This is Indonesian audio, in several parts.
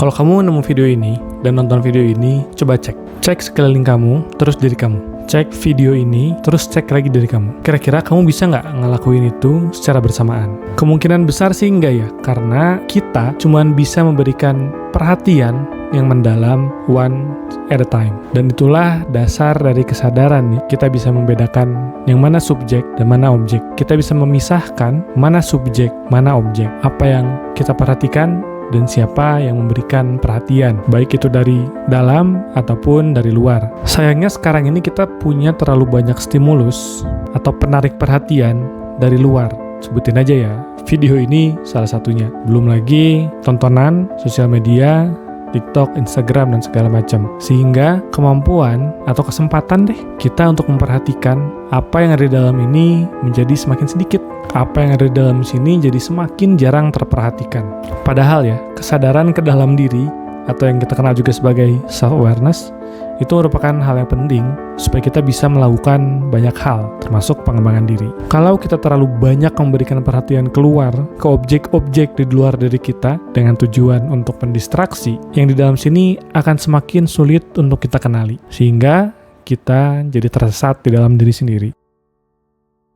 Kalau kamu nemu video ini dan nonton video ini, coba cek sekeliling kamu, terus diri kamu. Cek video ini, terus cek lagi diri kamu. Kira-kira kamu bisa nggak ngelakuin itu secara bersamaan? Kemungkinan besar sih enggak ya, karena kita cuman bisa memberikan perhatian yang mendalam one at a time. Dan itulah dasar dari kesadaran nih. Kita bisa membedakan yang mana subjek dan mana objek. Kita bisa memisahkan mana subjek, mana objek. Apa yang kita perhatikan dan siapa yang memberikan perhatian, baik itu dari dalam ataupun dari luar. Sayangnya sekarang ini kita punya terlalu banyak stimulus atau penarik perhatian dari luar. Sebutin aja ya, video ini salah satunya. Belum lagi tontonan, sosial media, TikTok, Instagram, dan segala macam. Sehingga kemampuan atau kesempatan deh kita untuk memperhatikan apa yang ada di dalam ini menjadi semakin sedikit. Apa yang ada di dalam sini jadi semakin jarang terperhatikan. Padahal ya, kesadaran ke dalam diri atau yang kita kenal juga sebagai self-awareness itu merupakan hal yang penting supaya kita bisa melakukan banyak hal, termasuk pengembangan diri. Kalau kita terlalu banyak memberikan perhatian keluar ke objek-objek di luar dari kita dengan tujuan untuk mendistraksi, yang di dalam sini akan semakin sulit untuk kita kenali, sehingga kita jadi tersesat di dalam diri sendiri.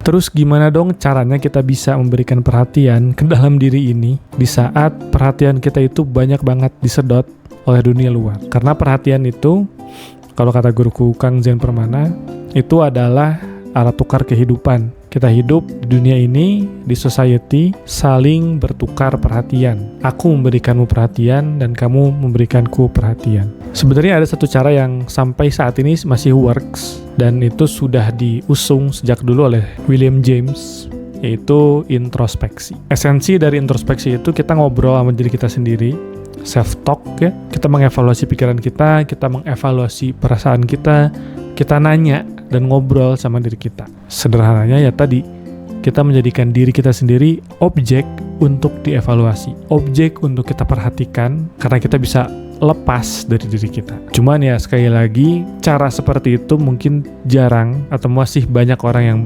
Terus gimana dong caranya kita bisa memberikan perhatian ke dalam diri ini di saat perhatian kita itu banyak banget disedot oleh dunia luar? Karena perhatian itu, kalau kata guruku Kang Zen Permana, itu adalah alat tukar kehidupan. Kita hidup di dunia ini, di society, saling bertukar perhatian. Aku memberikanmu perhatian dan kamu memberikanku perhatian. Sebenarnya ada satu cara yang sampai saat ini masih works, dan itu sudah diusung sejak dulu oleh William James, yaitu introspeksi. Esensi dari introspeksi itu kita ngobrol sama diri kita sendiri, self-talk ya. Kita mengevaluasi pikiran kita mengevaluasi perasaan kita nanya dan ngobrol sama diri kita. Sederhananya ya tadi, kita menjadikan diri kita sendiri objek untuk dievaluasi, objek untuk kita perhatikan, karena kita bisa lepas dari diri kita. Cuman ya sekali lagi, cara seperti itu mungkin jarang atau masih banyak orang yang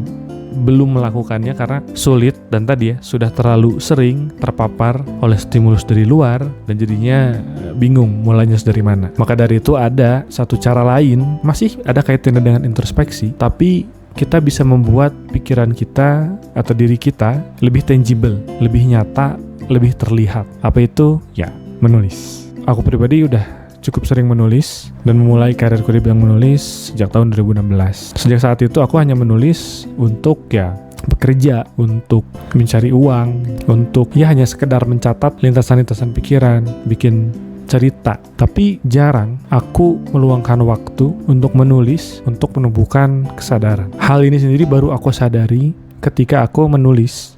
belum melakukannya karena sulit dan tadi ya sudah terlalu sering terpapar oleh stimulus dari luar dan jadinya bingung mulainya dari mana. Maka dari itu ada satu cara lain, masih ada kaitannya dengan introspeksi, tapi kita bisa membuat pikiran kita atau diri kita lebih tangible, lebih nyata, lebih terlihat. Apa itu? Ya, menulis. Aku pribadi udah cukup sering menulis dan memulai karirku di bidang menulis sejak tahun 2016. Sejak saat itu aku hanya menulis untuk ya bekerja, untuk mencari uang, untuk ya hanya sekedar mencatat lintasan-lintasan pikiran, bikin cerita. Tapi jarang aku meluangkan waktu untuk menulis, untuk menumbuhkan kesadaran. Hal ini sendiri baru aku sadari ketika aku menulis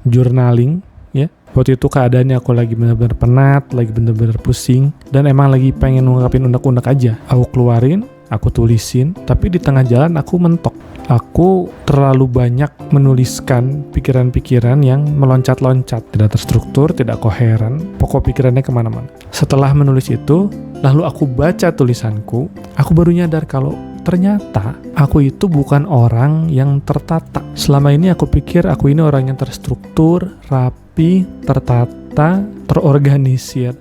journaling ya. Waktu itu keadaannya aku lagi benar-benar penat, lagi benar-benar pusing, dan emang lagi pengen ngungkapin unek-unek aja. Aku keluarin, aku tulisin, tapi di tengah jalan aku mentok. Aku terlalu banyak menuliskan pikiran-pikiran yang meloncat-loncat, tidak terstruktur, tidak koheren, pokok pikirannya kemana-mana. Setelah menulis itu, lalu aku baca tulisanku, aku baru nyadar kalau ternyata aku itu bukan orang yang tertata. Selama ini aku pikir aku ini orang yang terstruktur, rapi, tertata, terorganisir.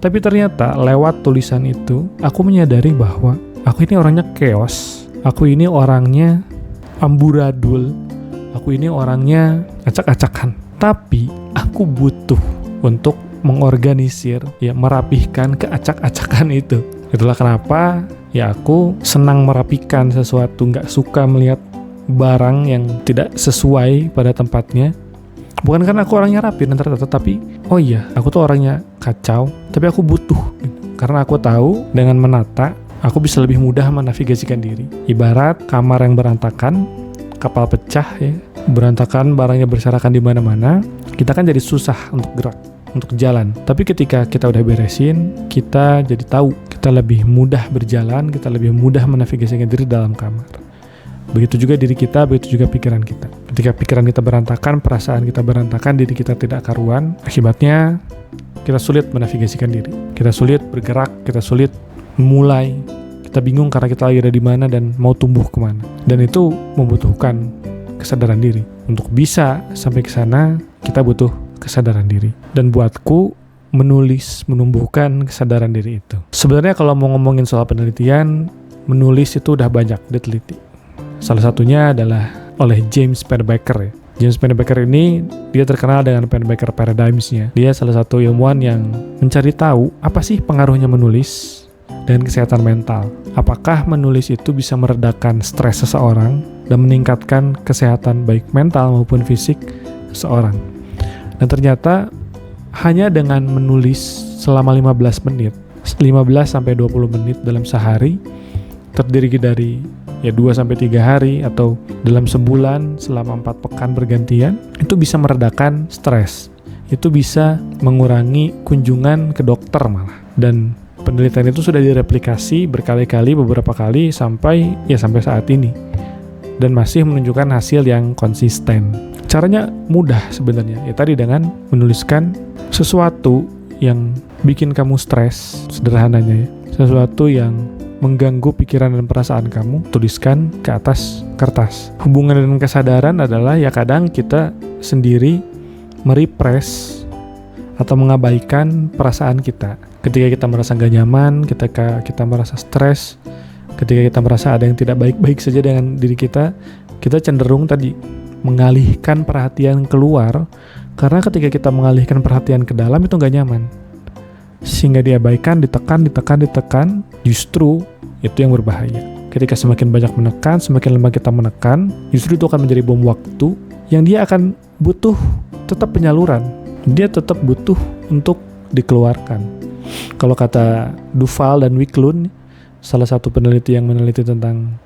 Tapi ternyata lewat tulisan itu, aku menyadari bahwa aku ini orangnya chaos. Aku ini orangnya amburadul. Aku ini orangnya acak-acakan. Tapi aku butuh untuk mengorganisir, ya merapihkan keacak-acakan itu. Itulah kenapa ya aku senang merapikan sesuatu, nggak suka melihat barang yang tidak sesuai pada tempatnya. Bukan karena aku orangnya rapi dan tertata, tapi oh iya, aku tuh orangnya kacau, tapi aku butuh. Karena aku tahu dengan menata, aku bisa lebih mudah menavigasikan diri. Ibarat kamar yang berantakan, kapal pecah ya, berantakan, barangnya berserakan di mana-mana, kita kan jadi susah untuk gerak, untuk jalan. Tapi ketika kita udah beresin, kita jadi tahu, kita lebih mudah berjalan, kita lebih mudah menavigasikan diri dalam kamar. Begitu juga diri kita, begitu juga pikiran kita. Ketika pikiran kita berantakan, perasaan kita berantakan, diri kita tidak karuan, akibatnya kita sulit menavigasikan diri. Kita sulit bergerak, kita sulit mulai, kita bingung karena kita lagi ada di mana dan mau tumbuh kemana. Dan itu membutuhkan kesadaran diri. Untuk bisa sampai ke sana, kita butuh kesadaran diri. Dan buatku, menulis menumbuhkan kesadaran diri itu. Sebenarnya kalau mau ngomongin soal penelitian, menulis itu udah banyak diteliti. Salah satunya adalah oleh James Pennebaker ya. James Pennebaker ini dia terkenal dengan Pennebaker Paradigms-nya. Dia salah satu ilmuwan yang mencari tahu apa sih pengaruhnya menulis dan kesehatan mental. Apakah menulis itu bisa meredakan stres seseorang dan meningkatkan kesehatan baik mental maupun fisik seseorang. Dan ternyata hanya dengan menulis selama 15 menit, 15-20 menit dalam sehari, terdiri dari 2-3 hari atau dalam sebulan selama 4 pekan bergantian, itu bisa meredakan stres. Itu bisa mengurangi kunjungan ke dokter malah. Dan penelitian itu sudah direplikasi berkali-kali, beberapa kali sampai saat ini. Dan masih menunjukkan hasil yang konsisten. Caranya mudah sebenarnya. Ya tadi dengan menuliskan sesuatu yang bikin kamu stres, sederhananya ya. Sesuatu yang mengganggu pikiran dan perasaan kamu, tuliskan ke atas kertas. Hubungan dengan kesadaran adalah kadang kita sendiri merepress atau mengabaikan perasaan kita. Ketika kita merasa gak nyaman, ketika kita merasa stres, ketika kita merasa ada yang tidak baik-baik saja dengan diri kita cenderung tadi mengalihkan perhatian keluar, karena ketika kita mengalihkan perhatian ke dalam itu gak nyaman. Sehingga diabaikan, ditekan, justru itu yang berbahaya. Ketika semakin banyak menekan, semakin lama kita menekan, justru itu akan menjadi bom waktu yang dia akan butuh tetap penyaluran. Dia tetap butuh untuk dikeluarkan. Kalau kata Duval dan Wiklund, salah satu peneliti yang meneliti tentang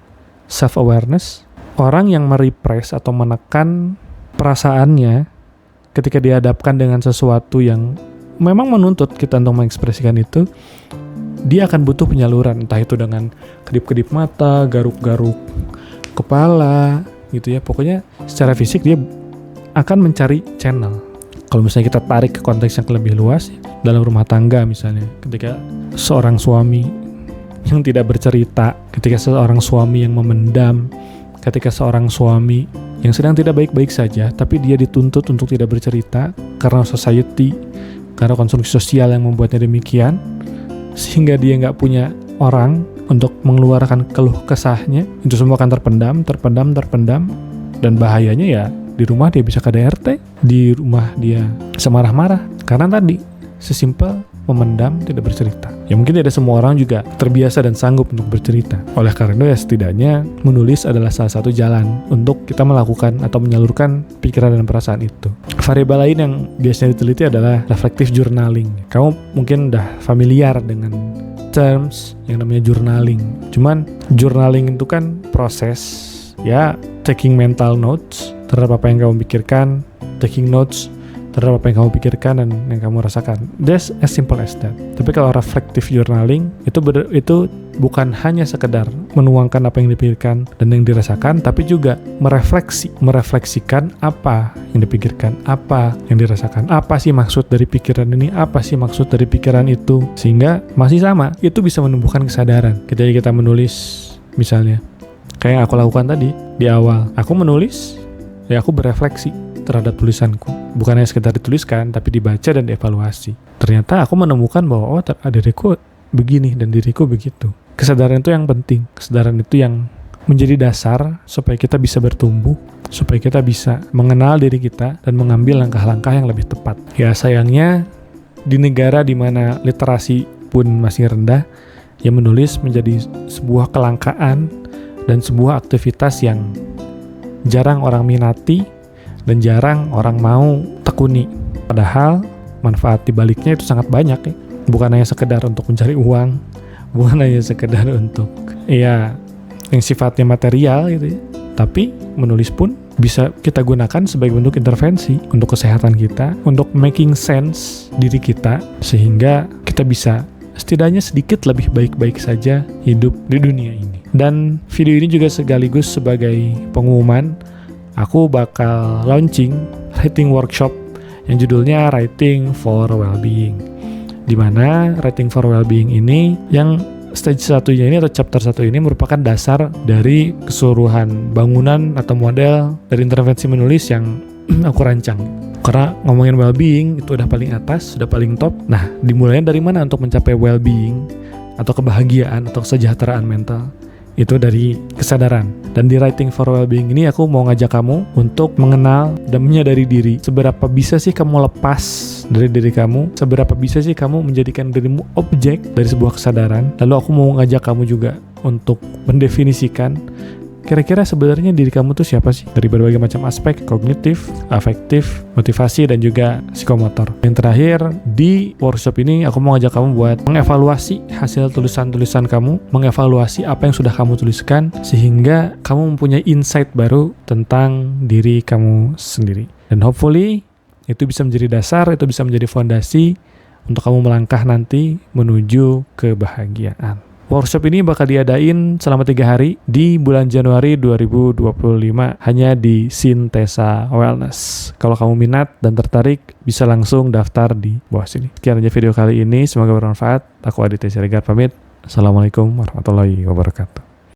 self-awareness, orang yang merepress atau menekan perasaannya ketika dihadapkan dengan sesuatu yang memang menuntut kita untuk mengekspresikan itu, dia akan butuh penyaluran, entah itu dengan kedip-kedip mata, garuk-garuk kepala, gitu ya. Pokoknya secara fisik dia akan mencari channel. Kalau misalnya kita tarik ke konteks yang lebih luas, dalam rumah tangga misalnya, ketika seorang suami yang tidak bercerita, ketika seorang suami yang memendam, ketika seorang suami yang sedang tidak baik-baik saja, tapi dia dituntut untuk tidak bercerita karena society, karena konstruksi sosial yang membuatnya demikian, sehingga dia nggak punya orang untuk mengeluarkan keluh kesahnya, itu semua akan terpendam, dan bahayanya di rumah dia bisa KDRT, di rumah dia semarah-marah, karena tadi sesimpel memendam, tidak bercerita. Ya mungkin tidak semua orang juga terbiasa dan sanggup untuk bercerita. Oleh karena itu setidaknya menulis adalah salah satu jalan untuk kita melakukan atau menyalurkan pikiran dan perasaan itu. Variabel lain yang biasanya diteliti adalah reflective journaling. Kamu mungkin udah familiar dengan terms yang namanya journaling. Cuman journaling itu kan proses taking mental notes terhadap apa yang kamu pikirkan, taking notes terhadap apa yang kamu pikirkan dan yang kamu rasakan. That's as simple as that. Tapi kalau reflective journaling itu bukan hanya sekedar menuangkan apa yang dipikirkan dan yang dirasakan, tapi juga merefleksikan apa yang dipikirkan, apa yang dirasakan, apa sih maksud dari pikiran ini, apa sih maksud dari pikiran itu, sehingga masih sama, itu bisa menumbuhkan kesadaran. Ketika kita menulis, misalnya kayak yang aku lakukan tadi di awal, aku menulis, aku berefleksi terhadap tulisanku. Bukan hanya sekedar dituliskan, tapi dibaca dan dievaluasi. Ternyata aku menemukan bahwa diriku begini dan diriku begitu. Kesadaran itu yang penting. Kesadaran itu yang menjadi dasar supaya kita bisa bertumbuh, supaya kita bisa mengenal diri kita dan mengambil langkah-langkah yang lebih tepat. Ya sayangnya di negara di mana literasi pun masih rendah, yang menulis menjadi sebuah kelangkaan dan sebuah aktivitas yang jarang orang minati dan jarang orang mau tekuni. Padahal manfaat di baliknya itu sangat banyak ya. Bukan hanya sekedar untuk mencari uang, bukan hanya sekedar untuk yang sifatnya material gitu ya. Tapi menulis pun bisa kita gunakan sebagai bentuk intervensi untuk kesehatan kita, untuk making sense diri kita, sehingga kita bisa setidaknya sedikit lebih baik-baik saja hidup di dunia ini. Dan video ini juga sekaligus sebagai pengumuman, aku bakal launching writing workshop yang judulnya Writing for Wellbeing. Dimana Writing for Wellbeing ini yang stage satunya ini atau chapter 1 ini merupakan dasar dari keseluruhan bangunan atau model dari intervensi menulis yang aku rancang. Karena ngomongin well-being itu udah paling atas, sudah paling top. Nah, dimulainya dari mana untuk mencapai well-being atau kebahagiaan atau kesejahteraan mental? Itu dari kesadaran. Dan di Writing for Wellbeing ini aku mau ngajak kamu untuk mengenal dan menyadari diri. Seberapa bisa sih kamu lepas dari diri kamu? Seberapa bisa sih kamu menjadikan dirimu objek dari sebuah kesadaran? Lalu aku mau ngajak kamu juga untuk mendefinisikan kira-kira sebenarnya diri kamu tuh siapa sih? Dari berbagai macam aspek, kognitif, afektif, motivasi, dan juga psikomotor. Yang terakhir, di workshop ini aku mau ngajak kamu buat mengevaluasi hasil tulisan-tulisan kamu, mengevaluasi apa yang sudah kamu tuliskan, sehingga kamu mempunyai insight baru tentang diri kamu sendiri. Dan hopefully, itu bisa menjadi dasar, itu bisa menjadi fondasi untuk kamu melangkah nanti menuju kebahagiaan. Workshop ini bakal diadain selama 3 hari di bulan Januari 2025 hanya di Sintesa Wellness. Kalau kamu minat dan tertarik, bisa langsung daftar di bawah sini. Sekian aja video kali ini, semoga bermanfaat. Aku Aditya Siregar pamit. Assalamualaikum warahmatullahi wabarakatuh.